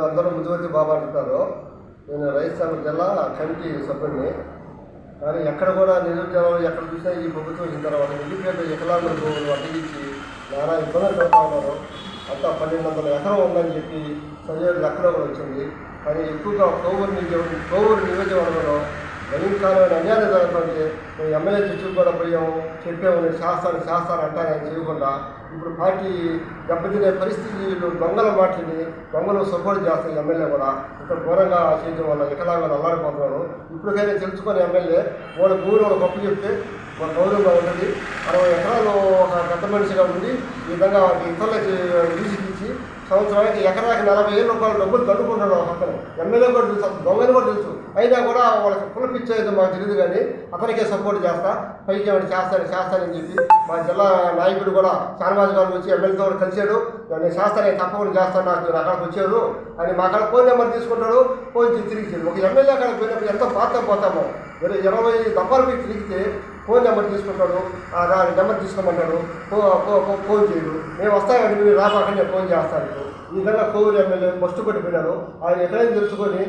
అందరూ ముదివర్తి బాబా అంటారు. నేను రైతు సంఘ జిల్లా కమిటీ సభ్యుడిని. కానీ ఎక్కడ కూడా నిరుద్యోగులు ఎక్కడ చూసినా ఈ ప్రభుత్వం వచ్చిన తర్వాత నిరుపేద వికలాంగుల భూములు అడ్డగించి నానా ఇబ్బందులు పెడతా ఉన్నారు. అంతా 1200 ఎకరం ఉందని చెప్పి సరిహద్దు ఎక్కడో కూడా వచ్చింది. కానీ ఎక్కువగా కోవూరు నియోజకవర్గంలో భయంకరమైన అన్యాయం జరుగుతుంటే మేము ఎమ్మెల్యే చుట్టూ కూడా పోయాము, చెప్పాము, శాస్త్రాలు అంటారని చేయకుండా ఇప్పుడు పార్టీ దెబ్బతినే పరిస్థితి. వీళ్ళు దొంగల మాటని దొంగలు సపోర్ట్ చేస్తారు. ఎమ్మెల్యే కూడా ఇంత ఘోరంగా చేయడం వల్ల వికలాంగులు అల్లాడిపోతున్నారు. ఇప్పటికైనా తెలుసుకొని ఎమ్మెల్యే వాళ్ళ భూమి వాళ్ళ గొప్ప చెప్తే ఒక గౌరవంగా ఉంటుంది. 60 ఎకరాలు ఒక పెద్ద మనిషిగా ఉండి ఈ విధంగా ఇతరులకి తీసి సంవత్సరానికి ఎకరాకి 40,000 రూపాయలు డబ్బులు కట్టుకుంటాడు ఒక పక్కన. ఎమ్మెల్యే కూడా తెలుసు, దొంగని కూడా తెలుసు. అయినా కూడా వాళ్ళకి కులపిచ్చేది మాకు తెలియదు. కానీ అతనికే సపోర్ట్ చేస్తా, పైకి ఏమైనా చేస్తానని చెప్పి మా జిల్లా నాయకుడు కూడా శానవాజ్ గారు వచ్చి ఎమ్మెల్యేతో కూడా కలిశాడు. నేను చేస్తానని తప్పకుండా చేస్తాను, నాకు అక్కడికి వచ్చారు అని మా అక్కడ ఫోన్ నెంబర్ తీసుకుంటాడు. ఫోన్ తిరిగి ఒక ఎమ్మెల్యే అక్కడికి పోయినప్పుడు ఎంత పోతామో 20 దఫాలు పోయి తిరిగితే ఫోన్ నెంబర్ తీసుకుంటాడు. నెంబర్ తీసుకోమంటాడు, ఫోన్ చేయడు. మేము వస్తామండి, మీరు రాబాకండి ఫోన్ చేస్తాను. ఈ విధంగా కోవూరు ఎమ్మెల్యే ఫస్ట్ కొట్టిపోయినారు. ఆయన ఎక్కడైనా తెలుసుకొని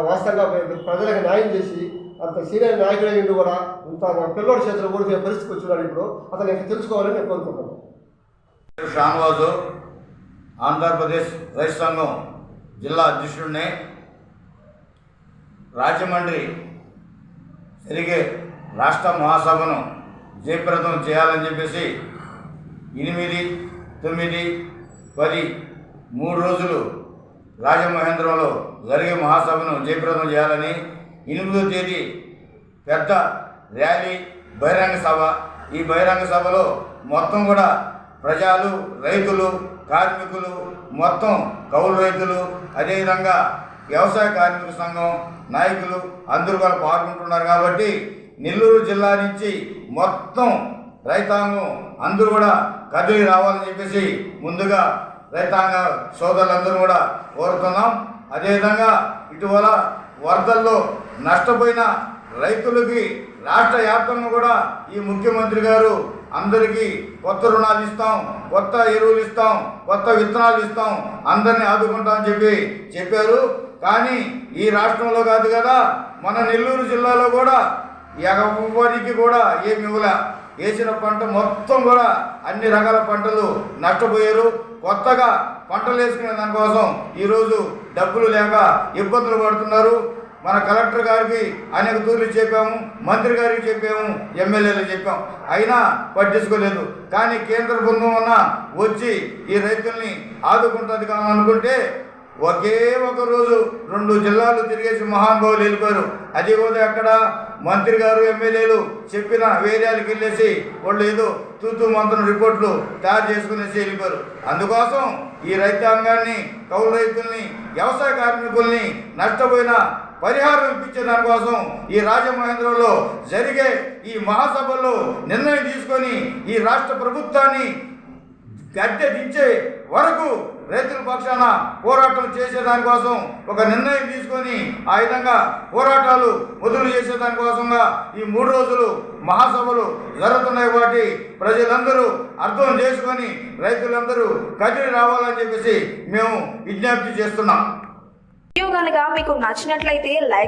వాస్తవంగా ప్రజలకు న్యాయం చేసి అంత సీనియర్ నాయకుడు అయ్యిండు కూడా ఇంత పిల్లోడి చేతులు ఓడిపోయే పరిస్థితికి వచ్చినాడు. ఇప్పుడు అతను ఇంకా తెలుసుకోవాలని నేను కోరుకుంటున్నాను. షాన్వాజు, ఆంధ్రప్రదేశ్ రైతు సంఘం జిల్లా అధ్యక్షుడిని. రాజమండ్రి జరిగే రాష్ట్ర మహాసభను జయప్రదం చేయాలని చెప్పేసి 8, 9, 10 3 రోజులు రాజమహేంద్రంలో జరిగే మహాసభను జయప్రదం చేయాలని 8వ తేదీ పెద్ద ర్యాలీ బహిరంగ సభ. ఈ బహిరంగ సభలో మొత్తం కూడా ప్రజలు, రైతులు, కార్మికులు, మొత్తం కౌలు రైతులు, అదేవిధంగా వ్యవసాయ కార్మిక సంఘం నాయకులు అందరూ కూడా పాల్గొంటున్నారు. కాబట్టి నెల్లూరు జిల్లా నుంచి మొత్తం రైతాంగం అందరూ కూడా కదిలి రావాలని చెప్పేసి ముందుగా రైతాంగ సోదరులందరూ కూడా కోరుతున్నాం. అదేవిధంగా ఇటీవల వరదల్లో నష్టపోయిన రైతులకి రాష్ట్ర వ్యాప్తంగా కూడా ఈ ముఖ్యమంత్రి గారు అందరికీ కొత్త రుణాలు ఇస్తాం, కొత్త ఎరువులు ఇస్తాం, కొత్త విత్తనాలు ఇస్తాం, అందరినీ ఆదుకుంటామని చెప్పారు. కానీ ఈ రాష్ట్రంలో కాదు కదా, మన నెల్లూరు జిల్లాలో కూడా ఎగరికి కూడా ఏమి ఇవ్వలే. వేసిన పంట మొత్తం కూడా అన్ని రకాల పంటలు నష్టపోయారు. కొత్తగా పంటలు వేసుకునే దానికోసం ఈరోజు డబ్బులు లేక ఇబ్బందులు పడుతున్నారు. మన కలెక్టర్ గారికి అనేక తూర్లు చెప్పాము, మంత్రి గారికి చెప్పాము, ఎమ్మెల్యేలు చెప్పాము, అయినా పట్టించుకోలేదు. కానీ కేంద్ర బృందం వచ్చి ఈ రైతుల్ని ఆదుకుంటుంది కావాలనుకుంటే ఒకే ఒక రోజు 2 జిల్లాలు తిరిగేసి మహానుభావులు వెళ్ళిపోయారు. అది కూడా అక్కడ మంత్రి గారు, ఎమ్మెల్యేలు చెప్పిన వేర్యాలకు వెళ్ళేసి వాళ్ళు ఏదో తూతూ మంత్రం రిపోర్ట్లు తయారు చేసుకునేసి వెళ్ళిపోయారు. అందుకోసం ఈ రైతాంగాన్ని, కౌలు రైతుల్ని, వ్యవసాయ కార్మికుల్ని నష్టపోయిన పరిహారం ఇప్పించే దానికోసం ఈ రాజమహేంద్రంలో జరిగే ఈ మహాసభలో నిర్ణయం తీసుకొని ఈ రాష్ట్ర ప్రభుత్వాన్ని గద్దె దించే వరకు రైతుల పక్షాన పోరాటం చేసేదానికోసం ఒక నిర్ణయం తీసుకొని ఆ విధంగా పోరాటాలు మొదలు చేసేదానికోసంగా ఈ 3 రోజులు మహాసభలు జరుగుతున్నాయి. కాబట్టి ప్రజలందరూ అర్థం చేసుకొని రైతులందరూ కదిలి రావాలని చెప్పేసి మేము విజ్ఞప్తి చేస్తున్నాం. మీకు నచ్చినట్లయితే లైక్